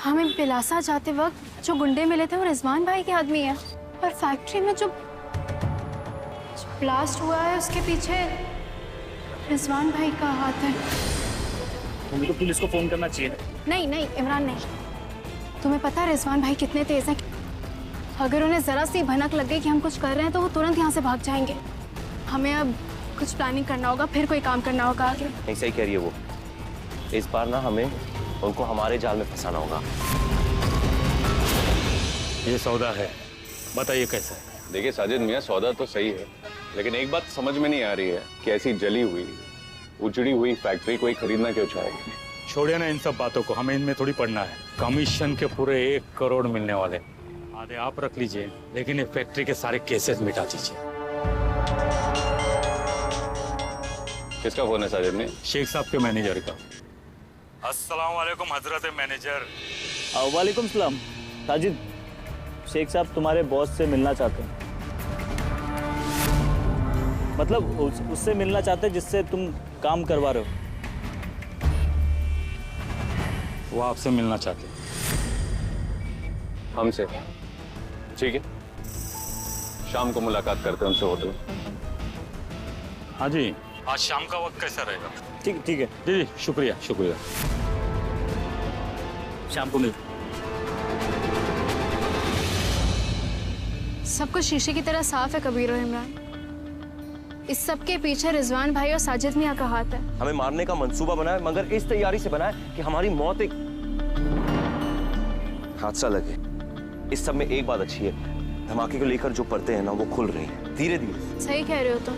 हमें पिलासा जाते वक्त जो गुंडे मिले थे वो रिजवान भाई के आदमी है, और फैक्ट्री में जो ब्लास्ट हुआ है उसके पीछे रिजवान भाई का हाथ है। तुम्हें तो पुलिस को फोन करना चाहिए। नहीं नहीं इमरान नहीं, तुम्हें पता है रिजवान भाई कितने तेज हैं। अगर उन्हें जरा सी भनक लग गई कि हम कुछ कर रहे हैं तो वो तुरंत यहाँ से भाग जाएंगे। हमें अब कुछ प्लानिंग करना होगा, फिर कोई काम करना होगा आगे। नहीं सही कह रही है वो, इस बार ना हमें उनको हमारे जाल में फंसाना होगा। ये सौदा है, बताइए कैसा है? देखिए साजिद मियाँ, सौदा तो सही है, लेकिन एक बात समझ में नहीं आ रही है कि ऐसी जली हुई उजड़ी हुई फैक्ट्री कोई खरीदना क्यों चाहेगी? छोड़िए ना इन सब बातों को, हमें इनमें थोड़ी पड़ना है। कमीशन के पूरे 1 करोड़ मिलने वाले, आधे आप रख लीजिए, लेकिन ये फैक्ट्री के सारे केसेस मिटा दीजिए। किसका फोन है साजिद मियाँ? शेख साहब के मैनेजर का। अस्सलाम वालेकुम हजरत मैनेजर। वालेकुम सलाम। साजिद, शेख साहब तुम्हारे बॉस से मिलना चाहते हैं। मतलब उससे मिलना चाहते हैं जिससे तुम काम करवा रहे हो। वो आपसे मिलना चाहते हैं। हमसे? ठीक है, शाम को मुलाकात करते हैं उनसे होटल। हाँ जी, आज शाम का वक्त कैसा रहेगा? ठीक है जी जी, शुक्रिया शुक्रिया। शाम को मिल। सब कुछ शीशे की तरह साफ है कबीर और इमरान। इस सब के पीछे रिजवान भाई और साजिद मियाँ का हाथ है। हमें मारने का मंसूबा बना है, मगर इस तैयारी से बना है कि हमारी मौत एक हादसा लगे। इस सब में एक बात अच्छी है, धमाके को लेकर जो परतें हैं ना वो खुल रही हैं धीरे धीरे। सही कह रहे हो तुम,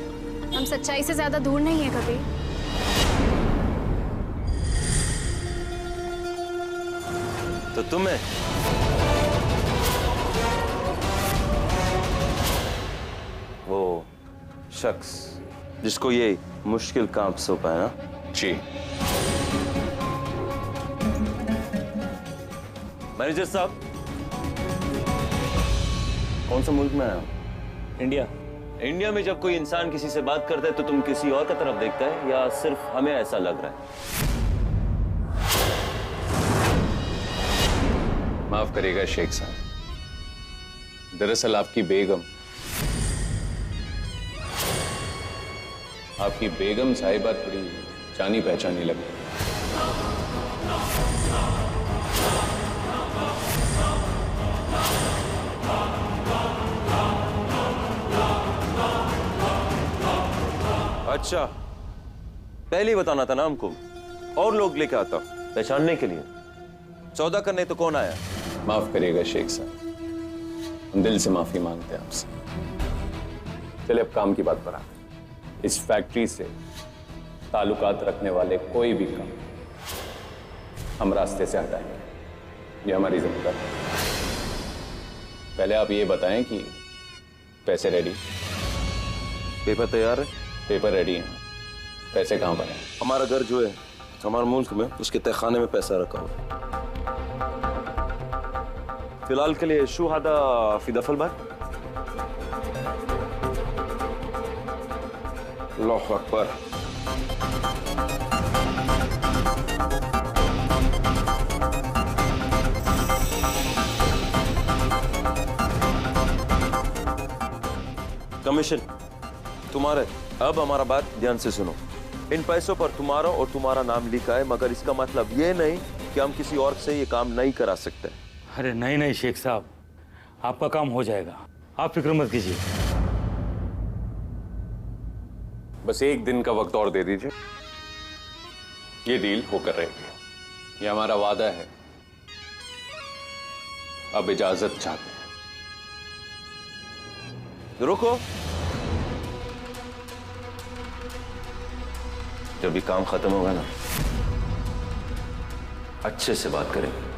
हम सच्चाई से ज्यादा दूर नहीं है कभी। तो तुम्हें वो शख्स जिसको ये मुश्किल काम सौंपा है ना? जी। मैनेजर साहब, कौन सा मुल्क में आया? इंडिया। इंडिया में जब कोई इंसान किसी से बात करता है तो तुम किसी और की तरफ देखता है या सिर्फ हमें ऐसा लग रहा है? माफ करिएगा शेख साहब, दरअसल आपकी बेगम साहिबा थोड़ी जानी पहचानी लगती है। अच्छा, पहले ही बताना था ना हमको, और लोग लेके आता पहचानने के लिए। सौदा करने तो कौन आया? माफ करिएगा शेख साहब, हम दिल से माफी मांगते हैं आपसे। चलिए अब काम की बात पर आते हैं। इस फैक्ट्री से ताल्लुकात रखने वाले कोई भी काम हम रास्ते से हटाएंगे, ये हमारी जिम्मेदारी है। पहले आप ये बताएं कि पैसे रेडी? पेपर तैयार है? पेपर रेडी हैं, पैसे कहाँ पर हैं? हमारा घर जो है हमारे मुल्क में, उसके तहखाने में पैसा रखा हुआ है। फिलहाल के लिए शू हादा फिदफल भाई। अल्लाहु अकबर। कमीशन तुम्हारे। अब हमारा बात ध्यान से सुनो। इन पैसों पर तुम्हारा और तुम्हारा नाम लिखा है, मगर इसका मतलब ये नहीं कि हम किसी और से ये काम नहीं करा सकते। अरे नहीं नहीं शेख साहब, आपका काम हो जाएगा, आप फिक्र मत कीजिए। बस एक दिन का वक्त और दे दीजिए, ये डील होकर रहेगी। ये हमारा वादा है। अब इजाजत चाहते हैं। रुको, जब ये काम खत्म होगा ना, अच्छे से बात करेंगे।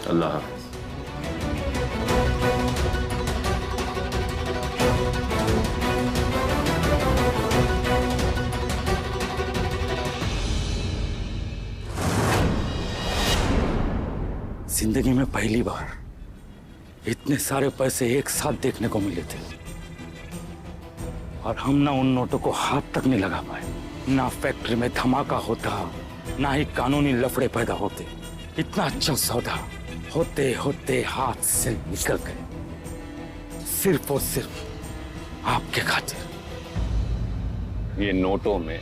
अल्लाह हाफ़िज़। जिंदगी में पहली बार इतने सारे पैसे एक साथ देखने को मिले थे। और हम ना उन नोटों को हाथ तक नहीं लगा पाए। ना फैक्ट्री में धमाका होता, ना ही कानूनी लफड़े पैदा होते। इतना अच्छा सौदा होते होते हाथ से निकल गए, सिर्फ और सिर्फ आपके खातिर। ये नोटों में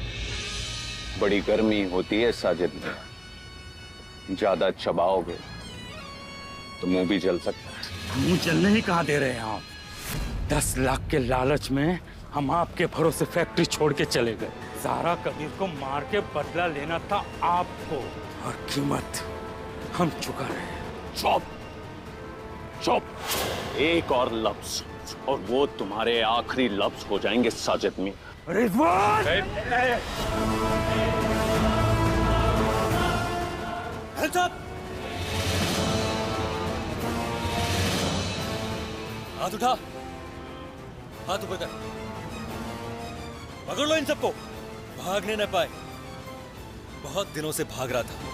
बड़ी गर्मी होती है साजिद में, ज्यादा चबाओगे तो मुंह भी जल सकता है। मुंह जलने ही कहाँ दे रहे हैं आप? 10 लाख के लालच में हम आपके भरोसे फैक्ट्री छोड़ के चले गए। ज़ारा कबीर को मार के बदला लेना था आपको, और कीमत हम चुका रहे हैं। चुप चुप, एक और लफ्ज और वो तुम्हारे आखिरी लफ्ज हो जाएंगे साजिद में। रिजवान! हाथ उठा, हाथ ऊपर कर, पकड़ लो इन सबको, भागने न पाए। बहुत दिनों से भाग रहा था।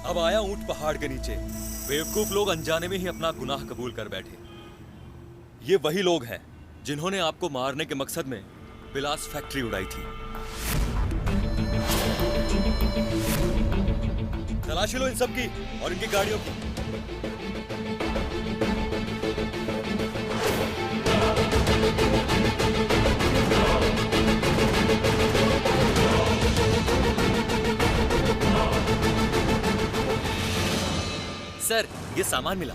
अब आया ऊंट पहाड़ के नीचे। बेवकूफ लोग अनजाने में ही अपना गुनाह कबूल कर बैठे। ये वही लोग हैं जिन्होंने आपको मारने के मकसद में बिलास फैक्ट्री उड़ाई थी। तलाशी लो इन सब की और इनकी गाड़ियों की। सर, ये सामान मिला।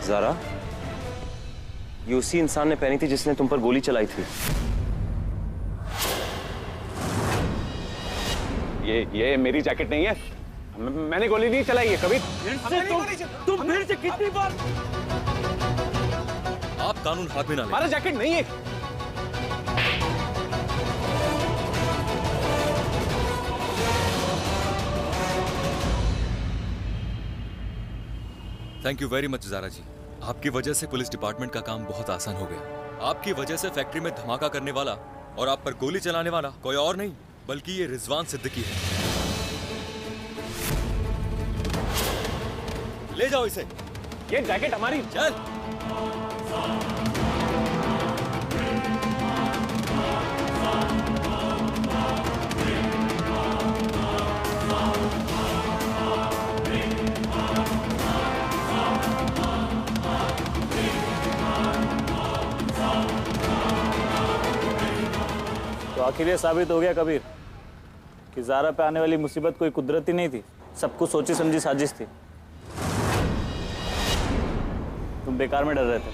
ज़ारा, ये उसी इंसान ने पहनी थी जिसने तुम पर गोली चलाई थी। ये मेरी जैकेट नहीं है। मैंने गोली नहीं चलाई है कभी। तुम फिर से कितनी बार? आप कानून हाथ में ना लें। हमारा जैकेट नहीं है। Thank you very much Zara ji. आपकी वजह से पुलिस डिपार्टमेंट का काम बहुत आसान हो गया। आपकी वजह से फैक्ट्री में धमाका करने वाला और आप पर गोली चलाने वाला कोई और नहीं बल्कि ये रिजवान सिद्दीकी है। ले जाओ इसे। ये जैकेट हमारी। चल। तो आखिर ये साबित हो गया कबीर कि ज़ारा पे आने वाली मुसीबत कोई कुदरती नहीं थी, सब कुछ सोची समझी साजिश थी। तुम बेकार में डर रहे थे।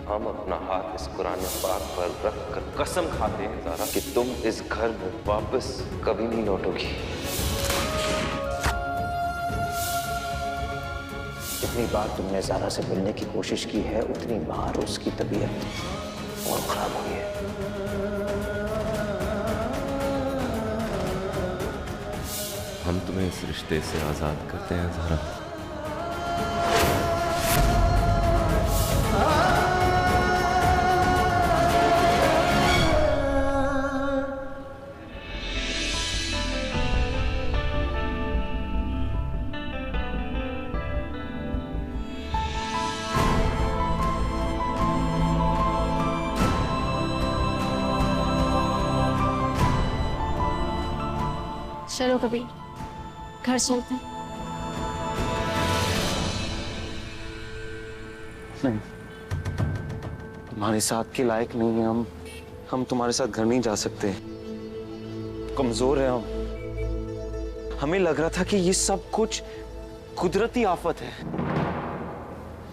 हम अपना हाथ इस कुरान पाक पर रख कर कसम खाते हैं ज़ारा कि तुम इस घर में वापस कभी नहीं लौटोगी। जितनी बार तुमने ज़ारा से मिलने की कोशिश की है उतनी बार उसकी तबीयत और खराब हुई है। हम तुम्हें इस रिश्ते से आजाद करते हैं ज़ारा। चलो कबीर, घर चलते हैं। नहीं, तुम्हारे साथ के लायक नहीं है हम तुम्हारे साथ घर नहीं जा सकते। कमजोर है हम। हमें लग रहा था कि ये सब कुछ कुदरती आफत है,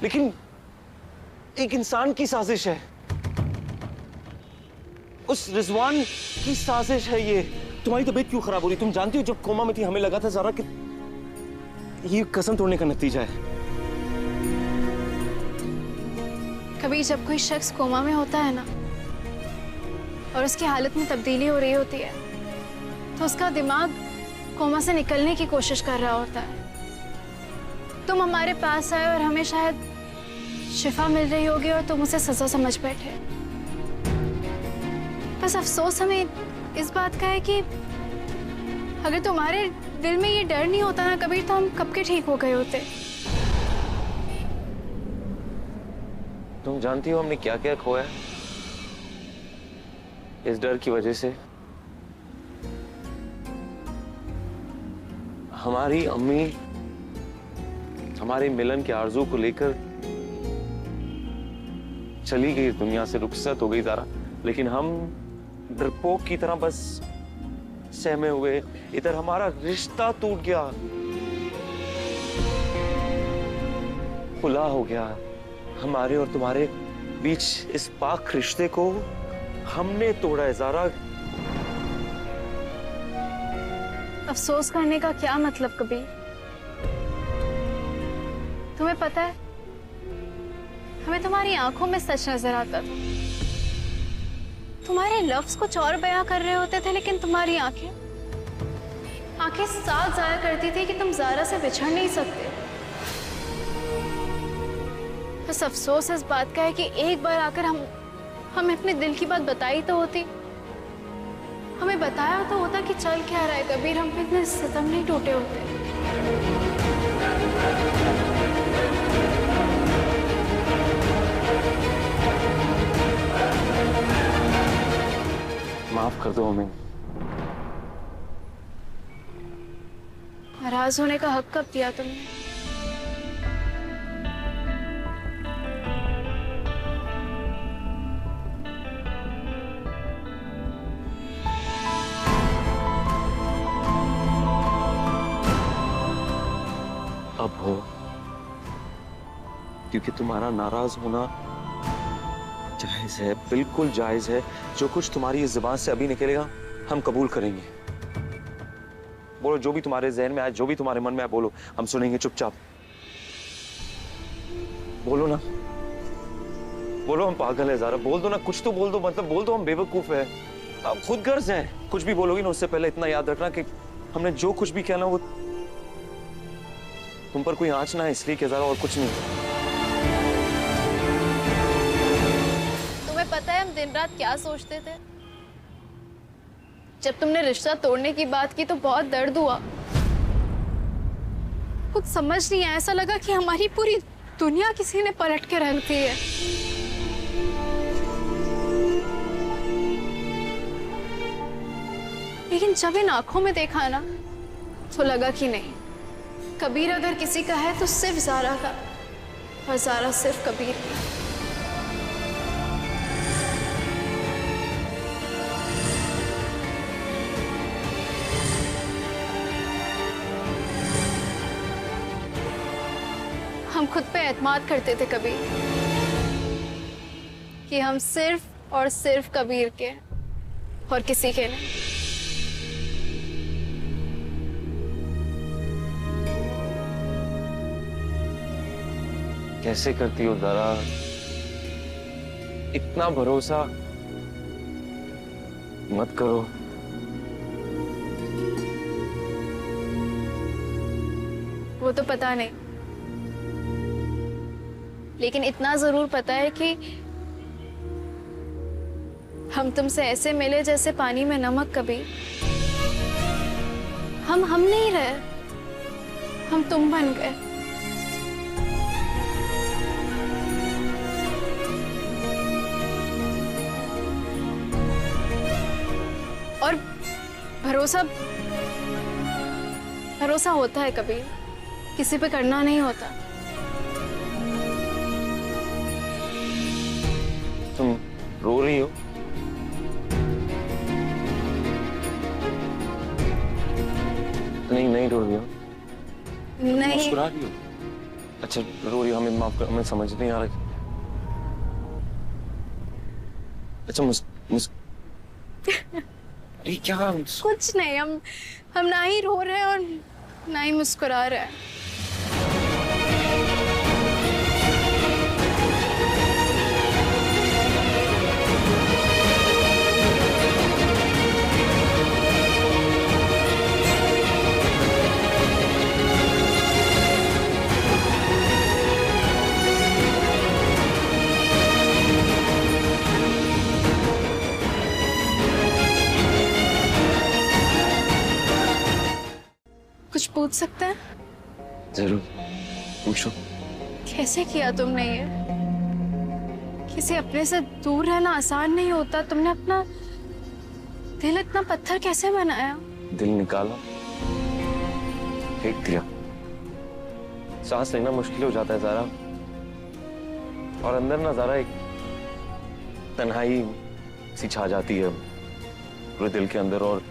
लेकिन एक इंसान की साजिश है। उस रिजवान की साजिश है ये। तुम्हारी तबीयत क्यों खराब हो रही? तुम जानती हो जब कोमा में थी हमें लगा था ज़ारा कि ये कसम तोड़ने का नतीजा है। कभी जब कोई शख्स कोमा में होता है ना और उसकी हालत में तब्दीली हो रही होती है तो उसका दिमाग कोमा से निकलने की कोशिश कर रहा होता है। तुम हमारे पास आए और हमें शायद शिफा मिल रही होगी और तुम उसे सजा समझ बैठे। बस अफसोस हमें इस बात का है कि अगर तुम्हारे दिल में ये डर नहीं होता ना कबीर, तो हम कब के ठीक हो गए होते। तुम जानती हो हमने क्या क्या खोया इस डर की वजह से। हमारी अम्मी हमारे मिलन के आरज़ू को लेकर चली गई दुनिया से, रुखसत हो गई ज़ारा, लेकिन हम डरपोक की तरह बस सहमे हुए। इधर हमारा रिश्ता टूट गया, खुला हो गया। हमारे और तुम्हारे बीच इस पाक रिश्ते को हमने तोड़ा है ज़ारा। अफसोस करने का क्या मतलब कबीर? तुम्हें पता है हमें तुम्हारी आंखों में सच नजर आता था। तुम्हारे लफ्ज कुछ और बयां कर रहे होते थे, लेकिन तुम्हारी आंखें साफ जाहिर करती थी कि तुम ज़ारा से बिछड़ नहीं सकते। बस अफसोस इस बात का है कि एक बार आकर हमें अपने दिल की बात बताई तो होती, हमें बताया तो होता कि चल क्या रहा है कबीर, हम पे इतने सितम नहीं टूटे होते। माफ कर दो हमें। नाराज होने का हक कब दिया तुमने? अब हो, क्योंकि तुम्हारा नाराज होना जायज है, बिल्कुल जायज है। जो कुछ तुम्हारी इस जुबान से अभी निकलेगा हम कबूल करेंगे। बोलो जो भी तुम्हारे जहन में आए, जो भी तुम्हारे मन में आए बोलो, हम सुनेंगे चुपचाप। बोलो ना, बोलो हम पागल है ज़ारा, बोल दो ना, कुछ तो बोल दो, मतलब बोल दो हम बेवकूफ है। आप खुद गर्ज हैं। कुछ भी बोलोगी ना उससे पहले इतना याद रखना कि हमने जो कुछ भी कहना वो तुम पर कोई आंच ना है इसलिए कि ज़ारा, और कुछ नहीं। तुम्हें पता है हम दिन रात क्या सोचते थे? जब तुमने रिश्ता तोड़ने की बात की तो बहुत दर्द हुआ, कुछ समझ नहीं आया। ऐसा लगा कि हमारी पूरी दुनिया किसी ने पलट के रख दी है। लेकिन जब इन आंखों में देखा ना तो लगा कि नहीं, कबीर अगर किसी का है तो सिर्फ ज़ारा का, और ज़ारा सिर्फ कबीर की। हम खुद पे एतमाद करते थे कबीर कि हम सिर्फ और सिर्फ कबीर के और किसी के नहीं। कैसे करती हो ज़ारा? इतना भरोसा मत करो। वो तो पता नहीं, लेकिन इतना जरूर पता है कि हम तुमसे ऐसे मिले जैसे पानी में नमक। कभी हम नहीं रहे, हम तुम बन गए। और भरोसा भरोसा होता है कबीर, किसी पे करना नहीं होता। तुम रो रही हो? नहीं नहीं रो रही हो? नहीं, मुस्कुरा रही हो? अच्छा रो रही हो, हमें माफ कर, हमें समझ नहीं आ रहा। अच्छा अरे क्या कुछ नहीं, हम ना ही रो रहे हैं और ना ही मुस्कुरा रहे हैं। कुछ पूछ सकते हैं? जरूर पूछो। कैसे किया तुमने ये? किसी अपने से दूर रहना आसान नहीं होता। तुमने अपना दिल इतना पत्थर कैसे बनाया? दिल निकाला, फेंक दिया। सांस लेना मुश्किल हो जाता है ज़ारा, और अंदर ना ज़ारा एक तन्हाई सी छा जाती है पूरे दिल के अंदर और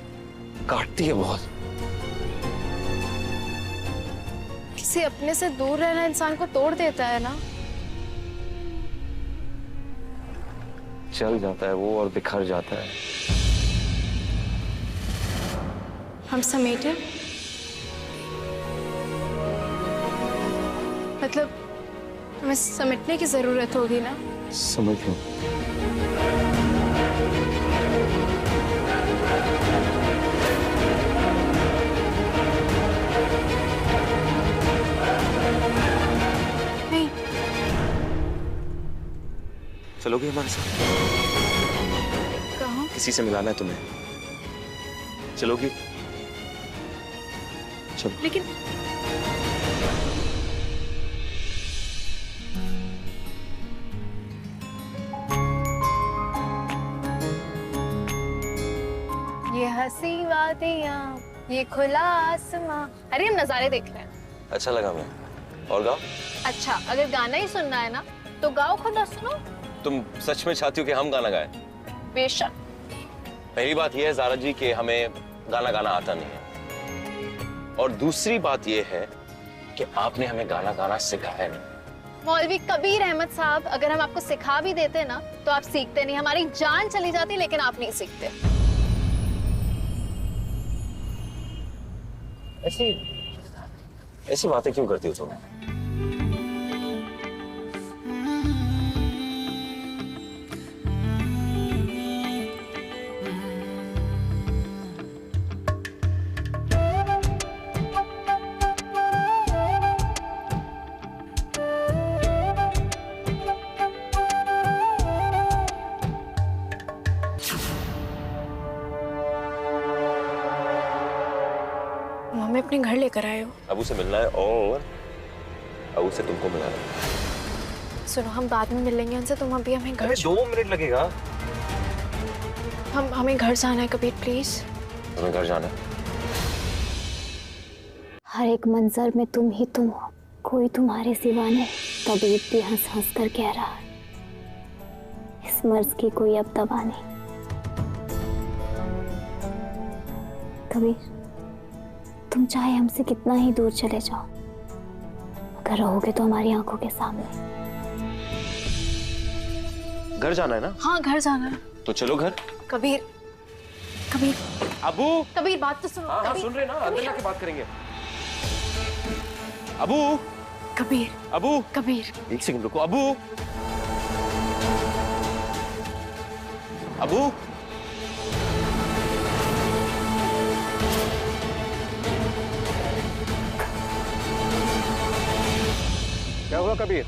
काटती है बहुत। किसी अपने से दूर रहना इंसान को तोड़ देता है ना। चल जाता है वो और बिखर जाता है। हम समेटे, मतलब हमें समेटने की जरूरत होगी ना। समझ लो। नहीं, चलोगे हमारे साथ? कहाँ? किसी से मिलाना है तुम्हें, चलोगी? चलो। लेकिन ये हंसी वादियां, ये खुला आसमां। अरे हम नजारे देख रहे हैं। अच्छा लगा मैं। और गाओ। अच्छा, अगर गाना ही सुनना है ना तो गाओ, खुद ना सुनो। तुम सच में चाहती हो कि हम गाना गाएं? बेशक। पहली बात यह है ज़ारा जी कि हमें गाना गाना आता नहीं है, और दूसरी बात यह है कि आपने हमें गाना गाना सिखाया नहीं। मौलवी कबीर अहमद साहब, अगर हम आपको सिखा भी देते ना तो आप सीखते नहीं। हमारी जान चली जाती लेकिन आप नहीं सीखते। ऐसी बातें क्यों करती हो तुम? हमें अपने घर लेकर आए हो। अबू से मिलना है और अबू से तुमको मिलाना है। सुनो, हम बाद में मिलेंगे उनसे, तुम अभी हमें घर। 2 मिनट लगेगा। हमें घर जाना है कबीर, प्लीज। तुम्हें घर जाना है? हर एक मंजर में तुम ही तुम हो, कोई तुम्हारे सिवा नहीं। कबीर भी हंस हंस कर कह रहा है, इस मर्ज की कोई अब दवा नहीं। कबीर, तुम चाहे हमसे कितना ही दूर चले जाओ, अगर रहोगे तो हमारी आंखों के सामने। घर जाना है ना? हाँ, घर जाना है। तो चलो घर। कबीर, कबीर, अबू। कबीर, बात तो सुनो। हाँ कबीर, सुन रहे ना, अंदर जाके बात करेंगे। अबू। कबीर, अबू। कबीर, 1 सेकंड रुको। अबू। अबू। क्या हुआ कबीर?